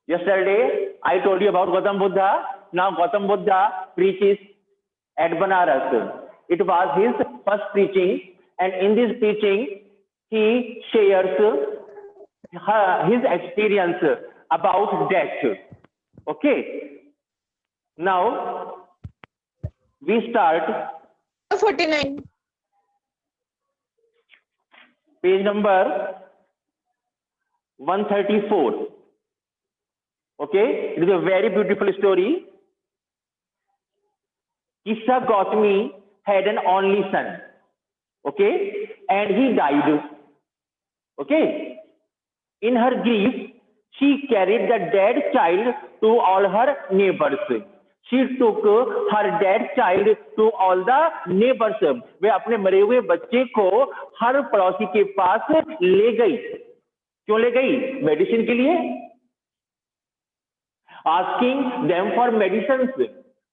Yesterday, I told you about Gautam Buddha. Now Gautam Buddha preaches at Banaras. It was his first preaching, and in this preaching, he shares his experience about death. Okay. Now we start 49. page number 134. Okay, it is a very beautiful story. Kissa Gautami had an only son. Okay, and he died. Okay, in her grief, she carried the dead child to all her neighbors. She took her dead child to all the neighbors. वे अपने मरे हुए बच्चे को हर पड़ोसी के पास ले गई. क्यों ले गई? मेडिसिन के लिए. Asking them for medicines.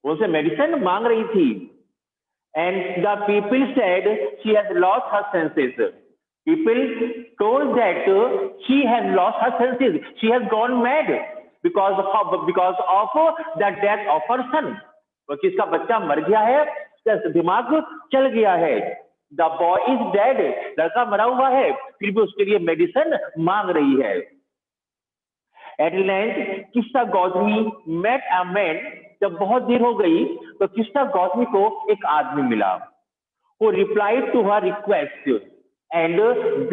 उनसे मेडिसिन मांग रही थी. And the people said she has lost her senses. People told that she has lost her senses. She has gone mad because of the death of her son. क्योंकि इसका बच्चा मर गया है, उसका दिमाग चल गया है. The boy is dead. लड़का मरा हुआ है, फिर भी उसके लिए मेडिसिन मांग रही है. At length, किस्सा गौतमी met a man. जब बहुत देर हो गई तो किस्सा गौतमी को एक आदमी मिला. Who replied to her request, and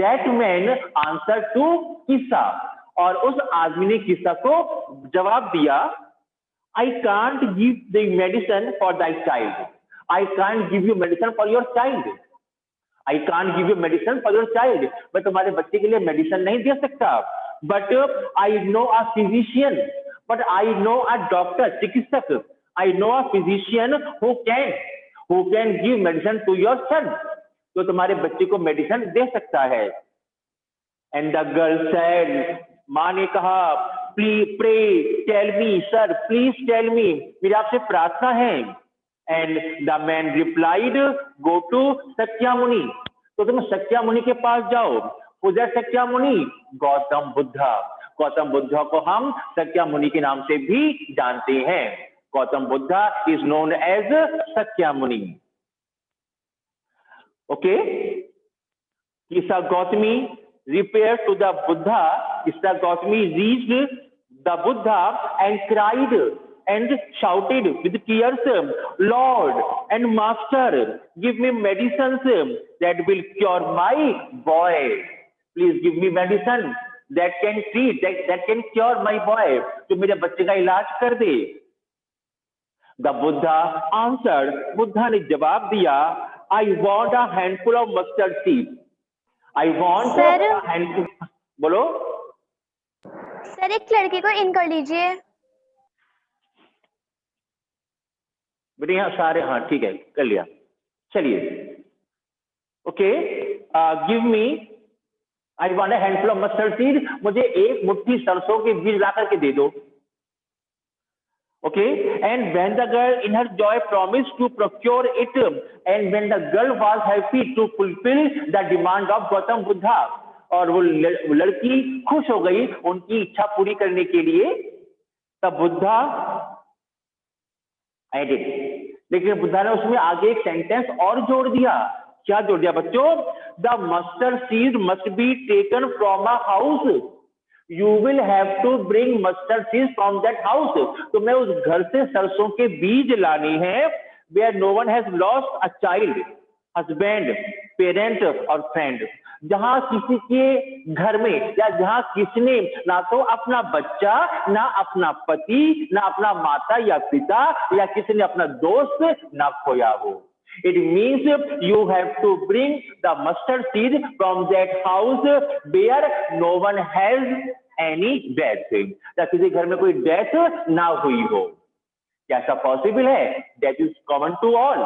that man answered to किस्सा. और उस आदमी ने किस्सा को जवाब दिया, I can't give the medicine for thy child. I can't give you medicine for your child. I can't give you medicine for your child. मैं तुम्हारे बच्चे के लिए मेडिसिन नहीं दे सकता. But I know a physician. But I know a doctor, चिकित्सक. I know a physician who can give medicine to your son. तो तुम्हारे बच्चे को मेडिसिन दे सकता है. And the girl said, माँ ने कहा, please pray, tell me, sir, please tell me. मेरी आपसे प्रार्थना है. And the man replied, go to सत्यामुनि. तो तुम सत्यामुनि के पास जाओ. Who is सत्यामुनि? गौतम बुद्धा. गौतम बुद्धा को हम सत्यामुनि के नाम से भी जानते हैं. Gautam Buddha is known as सत्यामुनि. Okay. Kissa Gautami repaired to the Buddha. Kissa Gautami reached the Buddha and cried and shouted with tears, Lord and Master, give me medicines that will cure my boy. Please give me medicine that can treat, that can cure my boy. तो मेरे बच्चे का इलाज कर दे. The Buddha answered. Buddha ने जवाब दिया, I want a handful of mustard seeds. I want a handful. बोलो. सर एक लड़के को इन कर लीजिए. बेटे यहाँ सारे, हाँ ठीक है, कर लिया. चलिए. Okay, give me, I want a handful of mustard seed. मुझे एक मुट्ठी सरसों के बीज ला करके दे दो. Okay, and when the girl in her joy promised to procure it, and when the girl was happy to fulfill the demand of Gautam Buddha, और वो लड़की खुश हो गई उनकी इच्छा पूरी करने के लिए, तब बुद्धा added. लेकिन बुद्धा ने उसमें आगे एक सेंटेंस और जोड़ दिया. क्या जोड़ दिया बच्चों? The mustard seed must be taken from a house. You will have to bring mustard seeds from that house. तो मैं उस घर से सरसों के बीज लाने हैं. Where no one has lost a child, husband, parent और friend. जहां किसी के घर में या जहां किसने ना तो अपना बच्चा, ना अपना पति, ना अपना माता या पिता, या किसी ने अपना दोस्त ना खोया हो. It means you have to bring the mustard seed from that house where no one has any death. या किसी घर में कोई डेथ ना हुई हो. क्या ऐसा पॉसिबल है? That is common to all.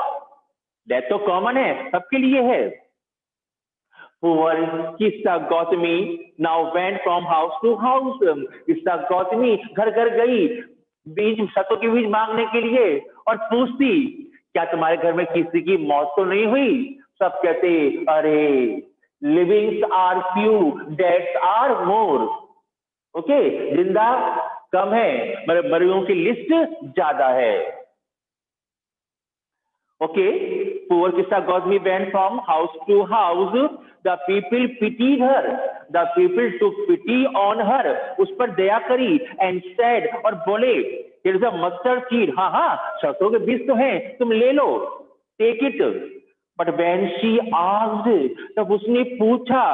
Death तो कॉमन है, सबके लिए है. Poor Kissa Gautami now went from house to house. Kissa Gautami घर घर गई बीज, सरसों के बीज मांगने के लिए, और पूछती, क्या तुम्हारे घर में किसी की मौत तो नहीं हुई? सब कहते, अरे livings are few, deaths are more. Okay, जिंदा कम है, मरियों की लिस्ट ज्यादा है। Okay, poor Kissa Gosmi went from house to house. The people pitied her. The people took pity on her. उस पर दया करी and said, और बोले, here is a mustard seed. हाँ हाँ, सरसों के बीज तो हैं, तुम ले लो, take it. But when she asked, तब उसने पूछा,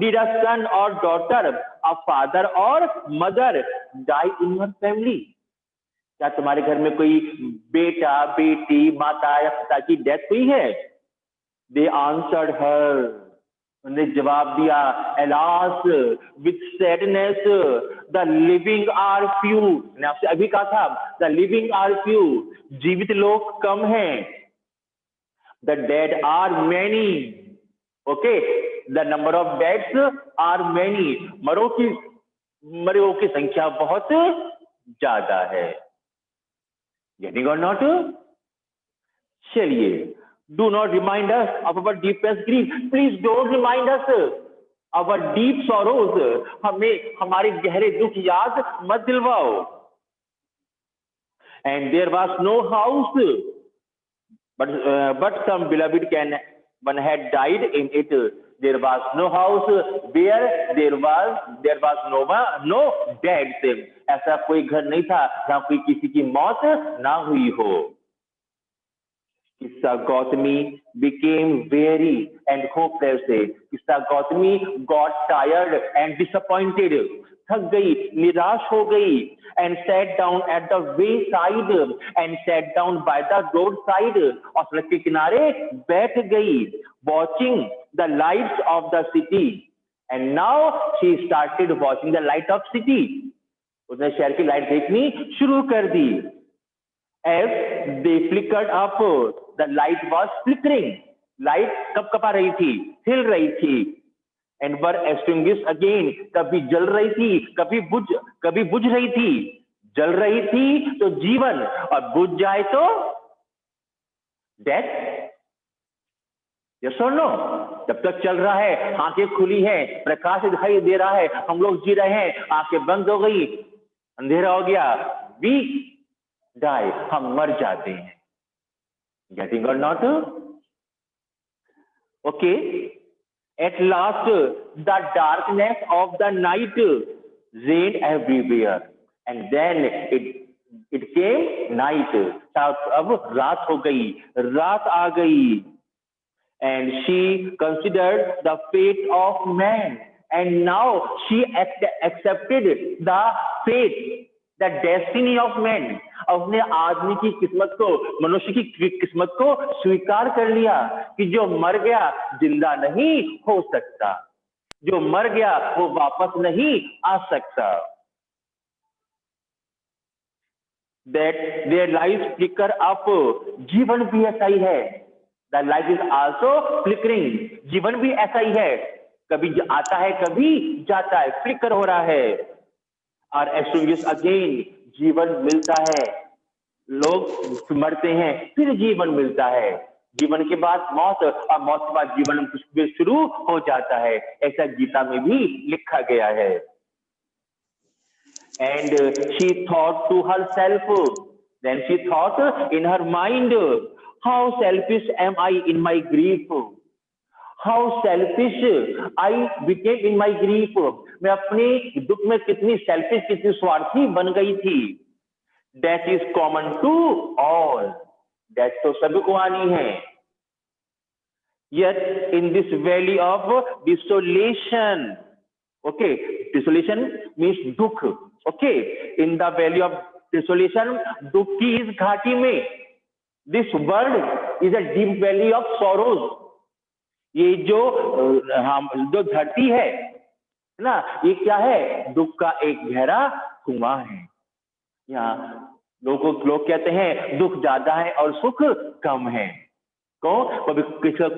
did a son or daughter, a father or mother die in your family? क्या तुम्हारे घर में कोई बेटा, बेटी, माता या पिता की डेथ हुई है? They answered her. उन्होंने जवाब दिया, alas, with sadness, the living are few. मैंने आपसे अभी कहा था, the living are few. जीवित लोग कम हैं. The dead are many. Okay, the number of deaths are many. मरों की संख्या बहुत ज्यादा है. Getting or not? चलिए, do not remind us of our deepest grief. Please don't remind us our deep sorrows. हमें हमारे गहरे दुख याद मत दिलवाओ. And there was no house, but some beloved one had died in it. There was no house where there was no dead. ऐसा कोई घर नहीं था जहां कोई किसी की मौत ना हुई हो. किस्सा Gautami became weary and hopeless. किस्सा Gautami got tired and disappointed. थक गई, निराश हो गई. And sat down at the wayside and sat down by the roadside. और सड़क के किनारे बैठ गई. Watching the lights of the city. And now she started watching the light of city. उसने शहर की लाइट देखनी शुरू कर दी. As they flickered up, the light was flickering. Light कपकपा रही थी, हिल रही थी. And were extinguished again. कभी जल रही थी, कभी बुझ रही थी. जल रही थी तो जीवन, और बुझ जाए तो डेथ. यस और नो? जब तक चल रहा है, आंखें खुली है, प्रकाश दिखाई दे रहा है, हम लोग जी रहे हैं. आंखें बंद हो गई, अंधेरा हो गया, वी डाई, हम मर जाते हैं. गेटिंग और not? Okay. At last the darkness of the night reigned everywhere, and then it came night. अब रात हो गई, रात आ गई. And she considered the fate of man, and now she accepted the fate, the destiny of man. अपने आदमी की किस्मत को, मनुष्य की किस्मत को स्वीकार कर लिया कि जो मर गया जिंदा नहीं हो सकता, जो मर गया वो वापस नहीं आ सकता. That their lives flicker up. जीवन भी ऐसा ही है. The life is also flickering. जीवन भी ऐसा ही है, कभी आता है, कभी जाता है, फ्लिकर हो रहा है. और extinguished again, जीवन मिलता है. लोग मरते हैं, फिर जीवन मिलता है. जीवन के बाद मौत, और मौत के बाद जीवन कुछ शुरू हो जाता है. ऐसा गीता में भी लिखा गया है. And she thought to herself, then she thought in her mind, how selfish am I in my grief? How selfish I became in my grief. मैं अपने दुख में कितनी selfish, कितनी स्वार्थी बन गई थी. That is common to all. That तो सभी को आनी है. Yet in this valley of desolation, okay, desolation means दुख. Okay, in the valley of desolation, दुख की इस घाटी में, this world is a deep valley of sorrows. ये जो धरती है ना, ये क्या है? दुख का एक गहरा कुआं है. यहाँ लोग कहते हैं दुख ज्यादा है और सुख कम है. कभी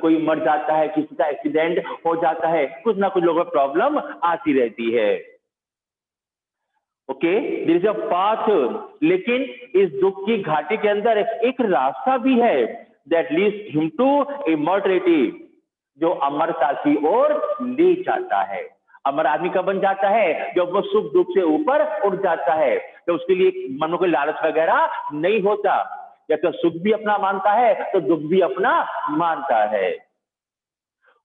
कोई मर जाता है, किसी का एक्सीडेंट हो जाता है, कुछ ना कुछ लोगों को प्रॉब्लम आती रहती है. Okay, there is a path. लेकिन इस दुख की घाटी के अंदर एक रास्ता भी है. That leads him to immortality, जो अमरता की ओर ले जाता है. अमर आदमी कब बन जाता है? जब वो सुख दुख से ऊपर उठ जाता है, तो उसके लिए मन में कोई लालच वगैरह नहीं होता। या तो सुख भी अपना मानता है तो दुख भी अपना मानता है।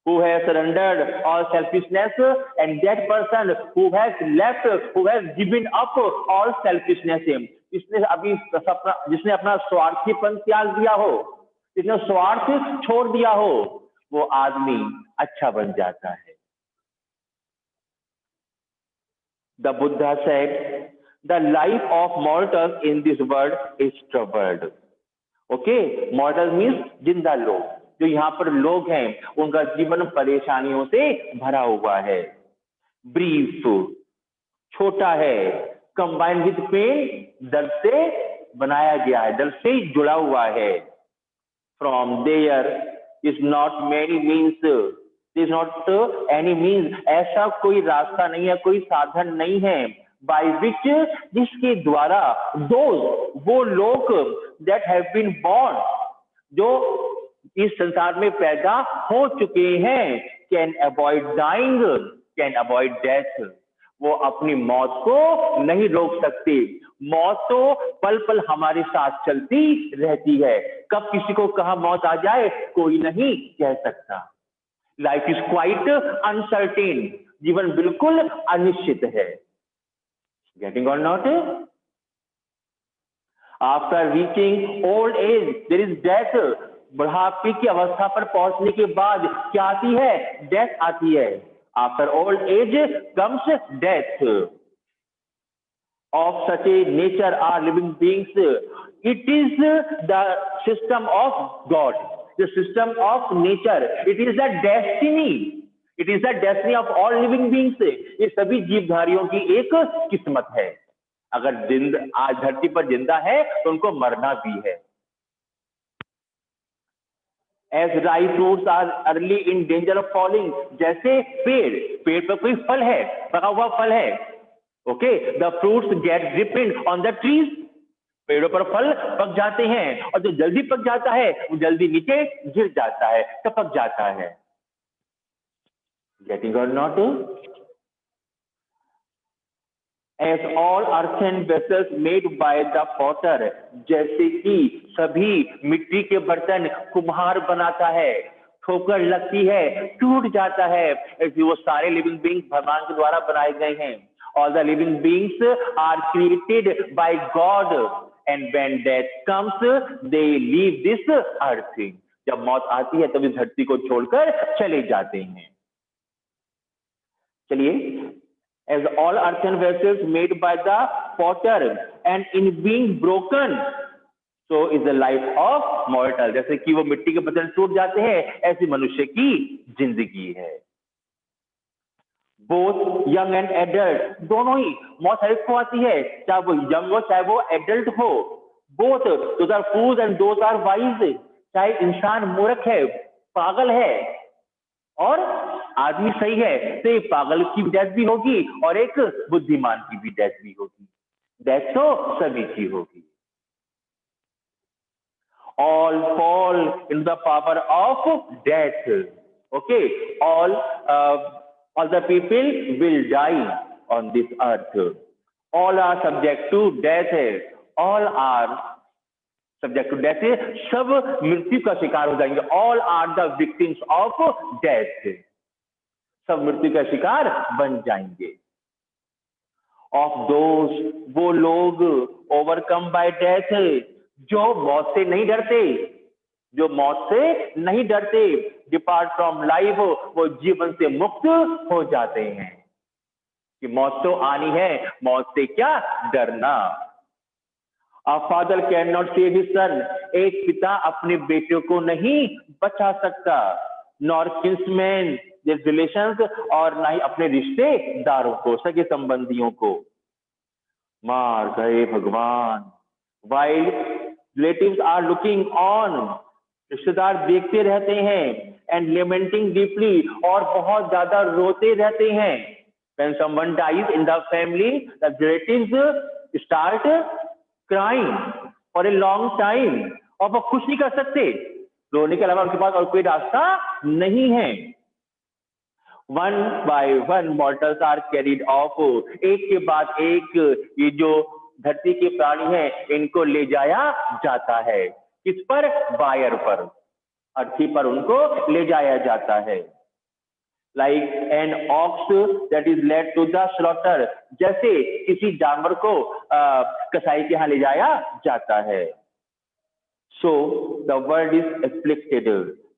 Who has surrendered all selfishness, and that person who has left, who has given up all selfishness, जिसने अपना स्वार्थीपन त्याग दिया हो, जिसने स्वार्थ छोड़ दिया हो, वो आदमी अच्छा बन जाता है। The Buddha said, the life of mortals in this world is troubled. Okay, mortal means जिंदा लोग, जो यहाँ पर लोग हैं उनका जीवन परेशानियों से भरा हुआ है। ब्रीफ, छोटा है, कंबाइंड विद पेन, दर्द से बनाया गया है, दर्द से जुड़ा हुआ है। From there is not many means, is not any means, ऐसा कोई रास्ता नहीं है, कोई साधन नहीं है, बाय विच, जिसके द्वारा दोज, वो लोग, दैट हैव बीन बॉर्न, जो इस संसार में पैदा हो चुके हैं, can avoid dying, can avoid death, वो अपनी मौत को नहीं रोक सकते। मौत तो पल पल हमारे साथ चलती रहती है, कब किसी को कहाँ मौत आ जाए कोई नहीं कह सकता। लाइफ इज क्वाइट अनसर्टेन, जीवन बिल्कुल अनिश्चित है। गेटिंग और नॉट? After reaching old age there is death, बुढ़ापे की अवस्था पर पहुंचने के बाद क्या आती है? डेथ आती है। After old age comes death. Of such a nature are living beings, it is the system of God, the system of nature, it is the destiny, it is the destiny of all living beings. ये सभी जीवधारियों की एक किस्मत है। अगर आज धरती पर जिंदा है तो उनको मरना भी है। As ripe fruits are early in danger of falling, जैसे पेड़ पर कोई फल है, पका हुआ फल है, okay, the fruits get ripened on the trees, पेड़ों पर फल पक जाते हैं, और जो जल्दी पक जाता है वो जल्दी नीचे गिर जाता है, टपक जाता है। Getting or not? As all earthen vessels made by the potter, जैसे कि सभी मिट्टी के बर्तन कुम्हार बनाता है, ठोकर लगती है, टूट जाता है, ऐसे वो सारे लिविंग बीइंग्स भगवान के द्वारा बनाए गए हैं। All the living beings are created by God, and when death comes, they leave this earth. जब मौत आती है तब इस धरती को छोड़कर चले जाते हैं। चलिए, as all earthen vessels made by the potter, and in being broken, so is the life of mortal, जैसे कि वो मिट्टी के बर्तन टूट जाते हैं, ऐसी मनुष्य की जिंदगी है। बोथ यंग एंड एडल्ट, दोनों ही मौत हर एक को आती है, चाहे वो यंग हो चाहे वो एडल्ट हो। Both those are fools and those are wise, चाहे इंसान मूर्ख है, पागल है, और आदमी सही है, तो एक पागल की डेथ भी होगी और एक बुद्धिमान की भी डेथ भी होगी। डेथ तो सभी की होगी। All fall in the power of death, okay, all the people will die on this earth, all are subject to death, all are subject to death, सब मृत्यु का शिकार हो जाएंगे। all are the victims of death, सब मृत्यु का शिकार बन जाएंगे। of those, वो लोग overcome by death, जो मौत से नहीं डरते, जो मौत से नहीं डरते, डिपार्ट फ्रॉम लाइफ, वो जीवन से मुक्त हो जाते हैं कि मौत तो आनी है, मौत से क्या डरना। A father cannot save his son, एक पिता अपने बेटे को नहीं बचा सकता, nor kinsmen, their relations, और ना ही अपने रिश्तेदारों को, सगे संबंधियों को। मार गए भगवान, while relatives are looking on, रिश्तेदार देखते रहते हैं, एंड लेमेंटिंग डीपली, और बहुत ज्यादा रोते रहते हैं। When someone dies in the family, the relatives start crying for a long time, और वो कुछ नहीं कर सकते, रोने के अलावा उनके पास और कोई रास्ता नहीं है। One by one mortals are carried off, एक के बाद एक ये जो धरती के प्राणी हैं इनको ले जाया जाता है। किस पर? वायर पर, अर्थी पर उनको ले जाया जाता है। Like an ox that is led to the slaughter, जैसे किसी जानवर को कसाई के यहाँ ले जाया जाता है। So the world is afflicted,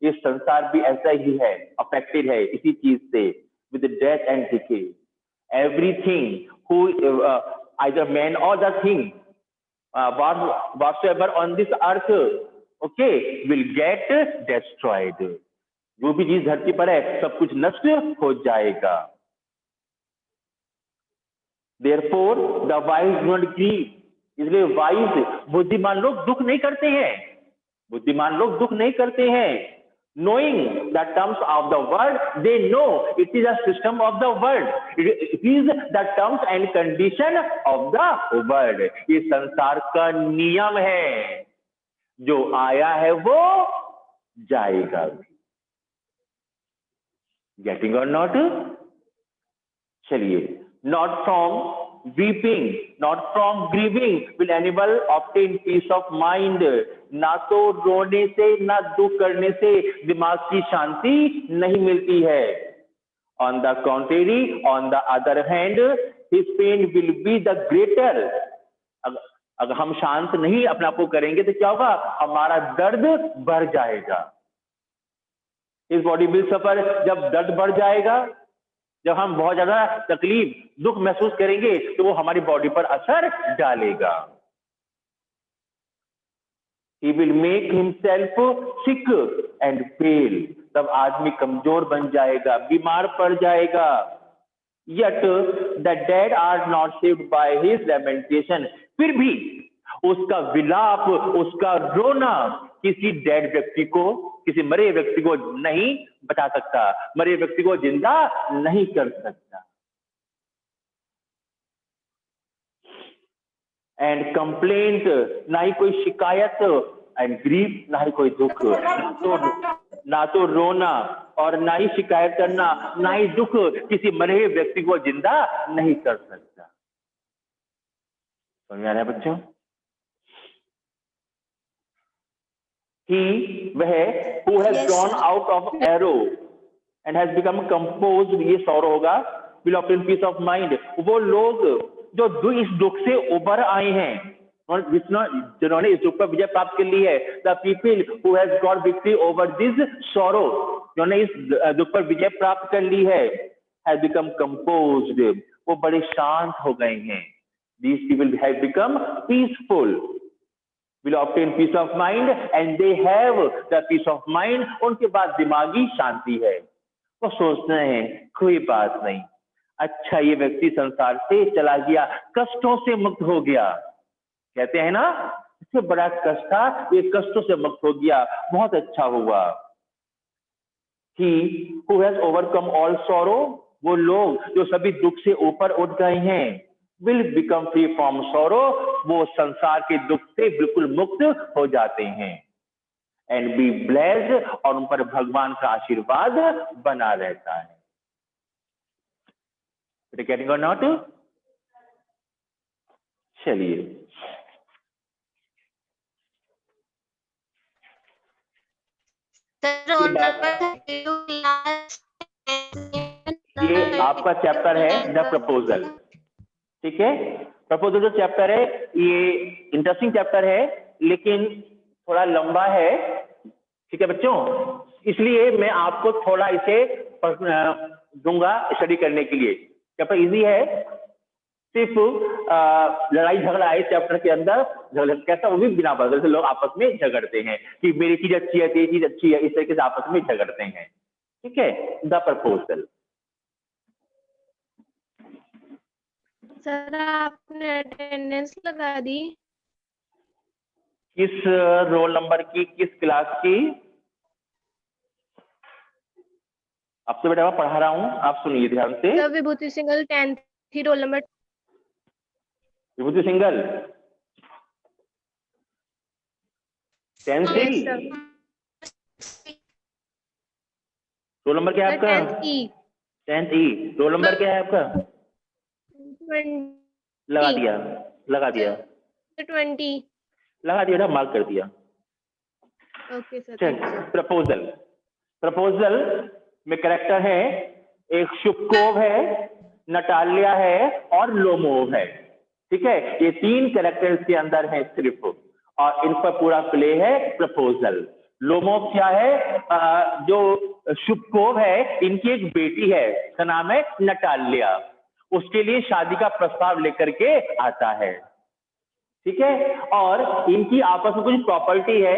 ये संसार भी ऐसा ही है, अफेक्टेड है इसी चीज से, with death and decay. Everything who either man or the thing whatsoever on this earth, okay, will get destroyed, जो भी चीज धरती पर है सब कुछ नष्ट हो जाएगा। Therefore the wise do not grieve, इसलिए वाइज बुद्धिमान लोग दुख नहीं करते हैं, बुद्धिमान लोग दुख नहीं करते हैं। Knowing the terms of the world, they know it is a system of the world, it is the terms and condition of the world, ये संसार का नियम है, जो आया है वो जाएगा भी। Getting or not? चलिए, not from weeping, not from grieving will animal obtain peace of mind, ना तो रोने से ना दुख करने से दिमाग की शांति नहीं मिलती है। On the contrary, on the other hand, his pain will be the greater, अगर हम शांत नहीं अपने आप को करेंगे तो क्या होगा? हमारा दर्द बढ़ जाएगा। इस बॉडी विल सफर, जब दर्द बढ़ जाएगा, जब हम बहुत ज्यादा तकलीफ दुख महसूस करेंगे तो वो हमारी बॉडी पर असर डालेगा। He will make himself sick and pale, तब आदमी कमजोर बन जाएगा, बीमार पड़ जाएगा। Yet the dead are not saved by his lamentation, फिर भी उसका विलाप, उसका रोना किसी डेड व्यक्ति को, किसी मरे व्यक्ति को नहीं बचा सकता, मरे व्यक्ति को जिंदा नहीं कर सकता। एंड कंप्लेंट, ना ही कोई शिकायत, एंड ग्रीफ, ना ही कोई दुख, ना तो रोना और ना ही शिकायत करना, ना ही दुख किसी मरे व्यक्ति को जिंदा नहीं कर सकता। समझ आ रहा है बच्चों? He, वह, who has gone out of arrow and has become composed, ये सौर होगा, will obtain peace of mind, वो लोग जो इस दुख से उबर आए हैं, जिन्होंने इस दुख पर विजय प्राप्त कर ली है, the people who has got victory over this sorrow, जिन्होंने इस दुख पर विजय प्राप्त कर ली है, has become composed, वो बड़े शांत हो गए हैं। These people have become peaceful, will obtain peace of mind, and they have the peace of mind, उनके पास दिमागी शांति है। वो सोचते हैं कोई बात नहीं, अच्छा ये व्यक्ति संसार से चला गया, कष्टों से मुक्त हो गया। कहते हैं ना, इससे बड़ा कष्ट था, ये कष्टों से मुक्त हो गया, बहुत अच्छा हुआ। He who has overcome all sorrow, वो लोग जो सभी दुख से ऊपर उठ गए हैं, will become free from sorrow, वो संसार के दुख से बिल्कुल मुक्त हो जाते हैं। And be blessed, और उन पर भगवान का आशीर्वाद बना रहता है। Getting or not? चलिए, ये आपका चैप्टर है द प्रपोजल, ठीक है। प्रपोजल जो चैप्टर है ये इंटरेस्टिंग चैप्टर है, लेकिन थोड़ा लंबा है, ठीक है बच्चों, इसलिए मैं आपको थोड़ा इसे दूंगा स्टडी करने के लिए। चैप्टर इजी है, सिर्फ लड़ाई झगड़ा है चैप्टर के अंदर, झगड़ा कैसा, वो भी बिना बदल से लोग आपस में झगड़ते हैं कि मेरी चीज अच्छी है, तेरी चीज अच्छी है, इस तरीके से आपस में झगड़ते हैं, ठीक है। The proposal. सर आपने अटेंडेंस लगा दी? किस रोल नंबर की, किस क्लास की? आपसे बेटा मैं पढ़ा रहा हूँ, आप सुनिए ध्यान से। सर विभूति सिंगल 10th ही रोल नंबर। विभूति सिंगल 10th से रोल नंबर क्या है आपका? 10th की 10th E। रोल नंबर क्या है आपका? 20 लगा दिया, लगा दिया, 20। लगा दिया, मार्क कर दिया। ओके सर, चल, thank you sir. Proposal. Proposal में करेक्टर है, एक शुभकोव है, नटालिया है और लोमोव है। ठीक है, ये 3 कैरेक्टर्स के अंदर है सिर्फ, और इन पर पूरा प्ले है प्रपोजल। लोमोव क्या है? जो शुभकोव है, इनकी एक बेटी है, उसका नाम है नटालिया, उसके लिए शादी का प्रस्ताव लेकर के आता है। ठीक है, और इनकी आपस में कुछ प्रॉपर्टी है,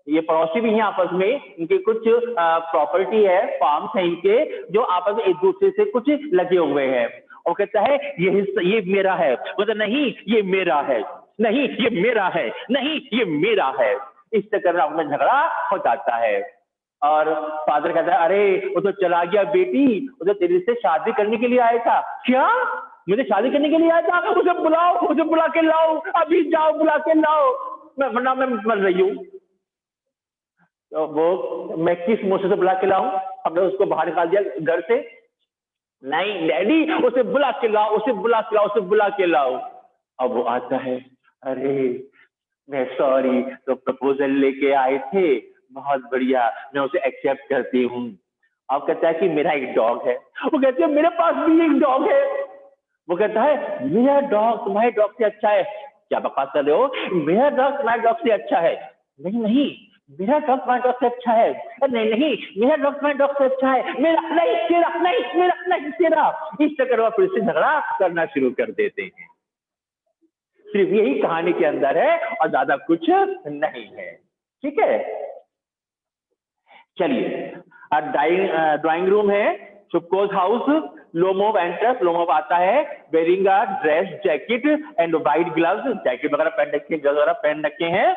ये पड़ोसी भी हैं आपस में, इनके कुछ प्रॉपर्टी है, फार्म्स हैं इनके, जो आपस में एक दूसरे से कुछ लगे हुए हैं। और कहता है ये हिस्सा ये मेरा है, बोलता नहीं ये मेरा है, नहीं ये मेरा है, नहीं ये मेरा है। इस चक्कर में अपना झगड़ा हो जाता है। और फादर कहता है अरे वो तो चला गया बेटी, वो तो तेरे से शादी करने के लिए आया था। क्या? मुझे शादी करने के लिए आया था? उसे बुलाओ, उसे बुला के लाओ, अभी जाओ बुला के लाओ, वरना मैं मर रही हूँ। तो वो मैं किस मुंह से बुला के लाऊं? हमने उसको बाहर निकाल दिया घर से। नहीं डैडी, उसे बुला के लाओ, उसे बुला के लाओ, उसे बुला के लाओ। अब वो आता है, अरे मैं सॉरी, तो प्रपोजल लेके आए थे, बहुत बढ़िया, मैं उसे एक्सेप्ट करती हूँ। अब कहता है कि मेरा एक डॉग है। वो कहती है मेरे पास भी एक डॉग है। वो कहता है मेरा डॉग तुम्हारे डॉग से अच्छा है। क्या बकवास कर रहे हो? मेरा डॉग तुम्हारे डॉग से अच्छा है। नहीं नहीं, मेरा डॉग तुम्हारे डॉग से अच्छा है। नहीं नहीं, मेरा डॉग तुम्हारे डॉग से अच्छा है। मेरा नहीं, तेरा नहीं, मेरा नहीं, तेरा। इस चक्कर में फिर से झगड़ा करना शुरू कर देते हैं। सिर्फ यही कहानी के अंदर है और ज्यादा कुछ नहीं है। ठीक है, चलिए, ड्राइंग रूम है, Chubukov's house. Lomov enters, Lomov आता है, wearing a dress jacket and white gloves, jacket वगैरह पहन रखे, ग्लव्स वगैरह पहन रखे हैं।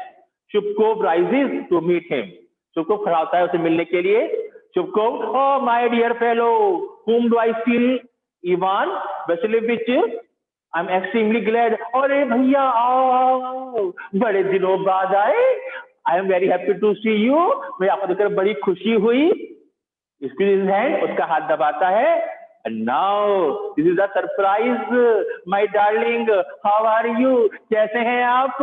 Chubukov rises to meet him, Chubukov खड़ा होता है उसे मिलने के लिए। Chubukov, oh my dear fellow, whom do I see? Ivan Vasilevich, I am extremely glad. अरे भैया आओ आओ आओ, बड़े दिनों बाद आए, I am very happy to see you, मुझे आपको देखकर बड़ी खुशी हुई। स्क्वीज हैंड, उसका हाथ दबाता है। Now this is a surprise my darling, how are you, कैसे हैं आप?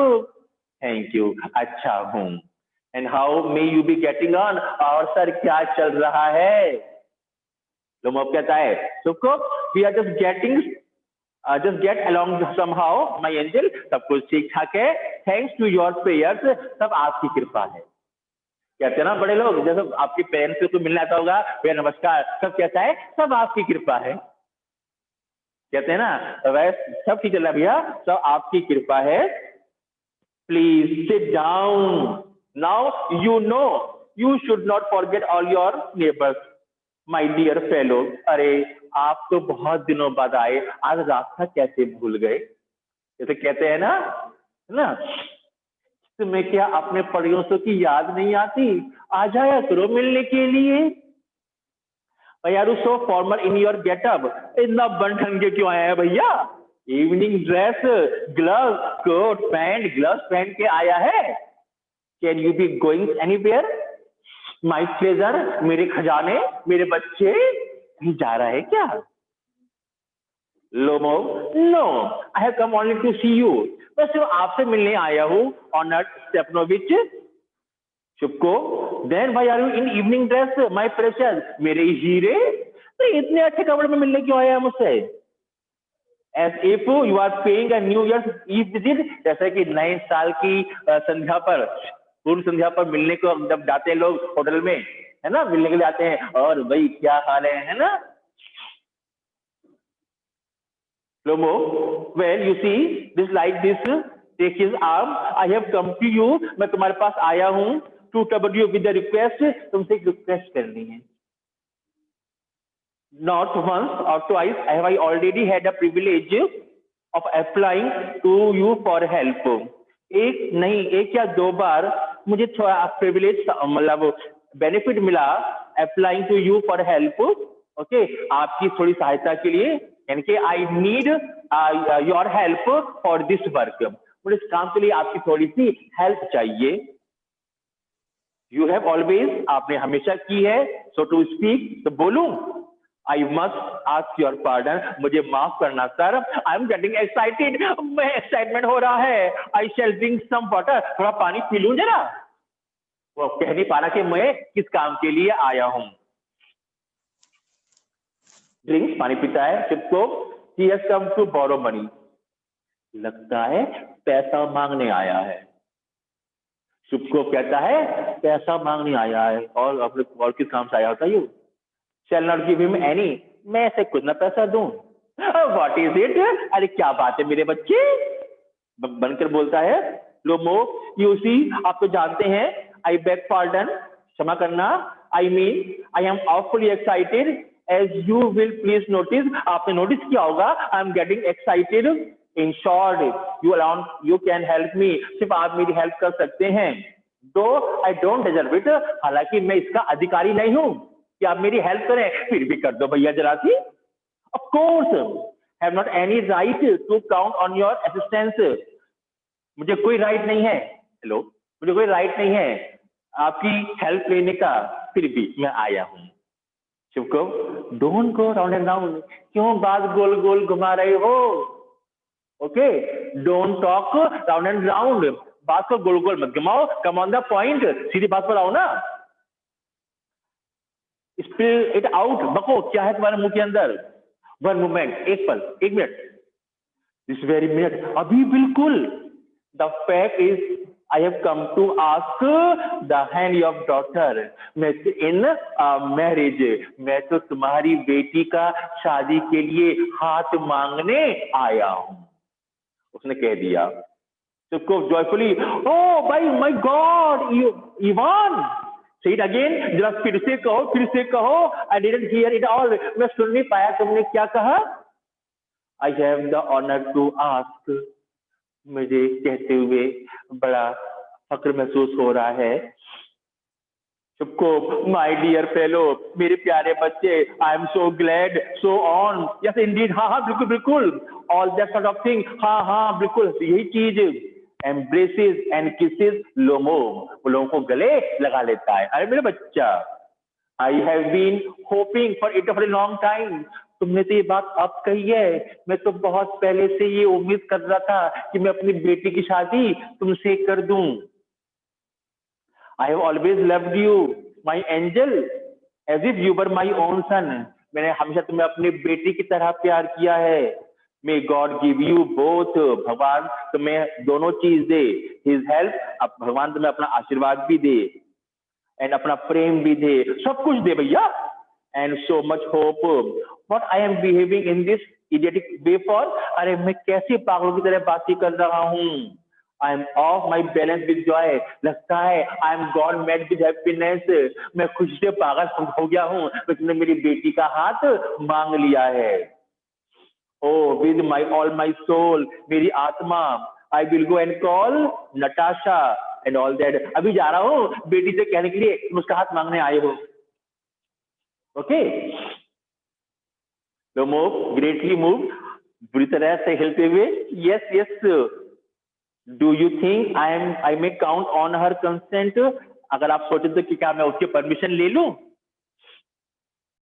थैंक यू, अच्छा हूँ। And how may you be getting on, और सर क्या चल रहा है? लोमोव कहता है सुको, we are just get along somehow my angel, सब कुछ ठीक ठाक है, थैंक्स टू योर प्रेयर्स, सब आपकी कृपा है। कहते हैं ना बड़े लोग, जैसे आपके पेरेंट्स से कोई मिलने आता होगा, भैया नमस्कार, सब कहता है सब आपकी कृपा है। कहते हैं ना वैसे सब ठीक चल रहा है भैया, सब आपकी कृपा है। Please sit down, now you know you should not forget all your neighbours my dear fellow. अरे आप तो बहुत दिनों बाद आए, आज रास्ता कैसे भूल गए? जैसे कहते हैं ना, है ना, तुम्हें क्या अपने पड़ोसियों की याद नहीं आती? आ जाया करो मिलने के लिए। यार so formal in your getup, इतना बन ठन के क्यों आया है भैया? Evening dress, glove, coat pants, gloves पहन के आया है। Can you be going anywhere? My pleasure, मेरे खजाने, मेरे बच्चे, कहीं जा रहा है क्या? Lomov, no, I have come only to see you, मैं सिर्फ आपसे मिलने आया हूँ, honoured Stepanovich. Chubukov, then why are you in evening dress my precious, मेरे हीरे, तो इतने अच्छे कपड़े में मिलने क्यों आया है मुझसे? As if you are paying a New Year Eve visit, जैसे कि नए साल की संध्या पर, पूर्व संध्या पर मिलने को जब जाते हैं लोग होटल में, है ना, मिलने के लिए आते हैं, और भाई क्या हाल है ना? Lomo, well, you see, this like this, take his arm, I have come to you, मैं तुम्हारे पास आया हूँ, to trouble you with the request, तुमसे एक रिक्वेस्ट करनी है। Not once or twice have I already had the privilege of applying to you for help. एक नहीं, एक या दो बार मुझे थोड़ा प्रिविलेज, मतलब बेनिफिट मिला, applying to you for help, okay, आपकी थोड़ी सहायता के लिए, यानी कि I need your help for this work, मुझे इस काम के लिए आपकी थोड़ी सी हेल्प चाहिए। यू हैव ऑलवेज, आपने हमेशा की है, सो टू स्पीक, तो बोलूं, I must ask your pardon, मुझे माफ करना sir, I am getting excited, मैं एक्साइटमेंट हो रहा है, आई शैल ड्रिंक सम वाटर, थोड़ा पानी पी लूं जरा। वो कह नहीं पा रहा कि मैं किस काम के लिए आया हूं। ड्रिंक्स, पानी पीता है। चिपको, he has come to borrow money, लगता है पैसा मांगने आया है। चिपको कहता है पैसा मांगने आया है, और अपने और किस काम से आया होता है you? Shall not give him any, मैं ऐसे कुछ ना पैसा दूं। What is it? अरे क्या बात है मेरे बच्चे, बनकर बोलता है। लोमो, यू सी, आप तो जानते हैं, आई बेग पार्डन, क्षमा करना, I mean I am awfully excited, as you will please notice, आपने नोटिस किया होगा, आई am getting excited, in short you can help me, सिर्फ आप मेरी हेल्प कर सकते हैं। दो आई डोंट डिजर्व इट, हालांकि मैं इसका अधिकारी नहीं हूं कि आप मेरी हेल्प करें, फिर भी कर दो भैया जरा सी। Of course have not any right to count on your assistance, मुझे कोई राइट नहीं है, हेलो, मुझे कोई राइट नहीं है आपकी हेल्प लेने का, फिर भी मैं आया हूं। Chubukov, don't go round and round, क्यों बात गोल गोल घुमा रहे हो? Okay, don't talk round and round, बात को गोल गोल मत घुमाओ, कम ऑन द पॉइंट, सीधी बात पर आओ ना। स्पिल इट आउट, बको, क्या है तुम्हारे मुंह के अंदर? वन मोमेंट, एक पल, एक मिनट, दिस वेरी मिनट, अभी बिल्कुल। The fact is I have come to ask the hand of daughter, मैं इन मैरिज, मैं तो तुम्हारी बेटी का शादी के लिए हाथ मांगने आया हूं, उसने कह दिया। सबको जॉयफुली, ओ भाई my God, Ivan, say it again, जरा फिर से कहो, I didn't hear it all, मैं सुन नहीं पाया, तुमने क्या कहा? I have the honour to ask, मुझे कहते हुए बड़ा फक्र महसूस हो रहा है। सबको, माय डियर फेलो, मेरे प्यारे बच्चे, I am so glad, so on, yes Indeed, हाँ हाँ बिल्कुल बिल्कुल, all that sort of thing, हाँ हाँ बिल्कुल यही चीज, एम्ब्रेसेस एंड किसेस, लोमो, वो लोगों को गले लगा लेता है। अरे मेरे बच्चा, I have been hoping for it for a long time, तुमने तो ये बात अब कही है, मैं तो बहुत पहले से ये उम्मीद कर रहा था कि मैं अपनी बेटी की शादी तुमसे कर दूं। I have always loved you, my angel, as if you were my own son. मैंने हमेशा तुम्हें अपनी बेटी की तरह प्यार किया है। May God give you both, भगवान तुम्हें दोनों चीज दे, His help, अब भगवान तुम्हें अपना आशीर्वाद भी दे, and अपना प्रेम भी दे, सब कुछ दे भैया, and so much hope. What I am behaving in this idiotic way for? अरे मैं कैसे पागलों की तरह बातें कर रहा हूँ? I am off my balance with joy. लगता है I am gone mad with happiness. मैं खुशी से पागल हो गया हूँ, तो तुमने मेरी बेटी का हाथ मांग लिया है। Oh, with my all my soul, मेरी आत्मा, I will go and call Natasha and all that. अभी जा रहा हूँ बेटी से कहने के लिए तुम उसका हाथ मांगने आए हो। Okay? लोमो greatly moved, बुरी तरह से हिलते हुए, yes yes sir. Do you think I may count on her consent? अगर आप सोचे तो कि क्या मैं उसकी परमिशन ले लूं?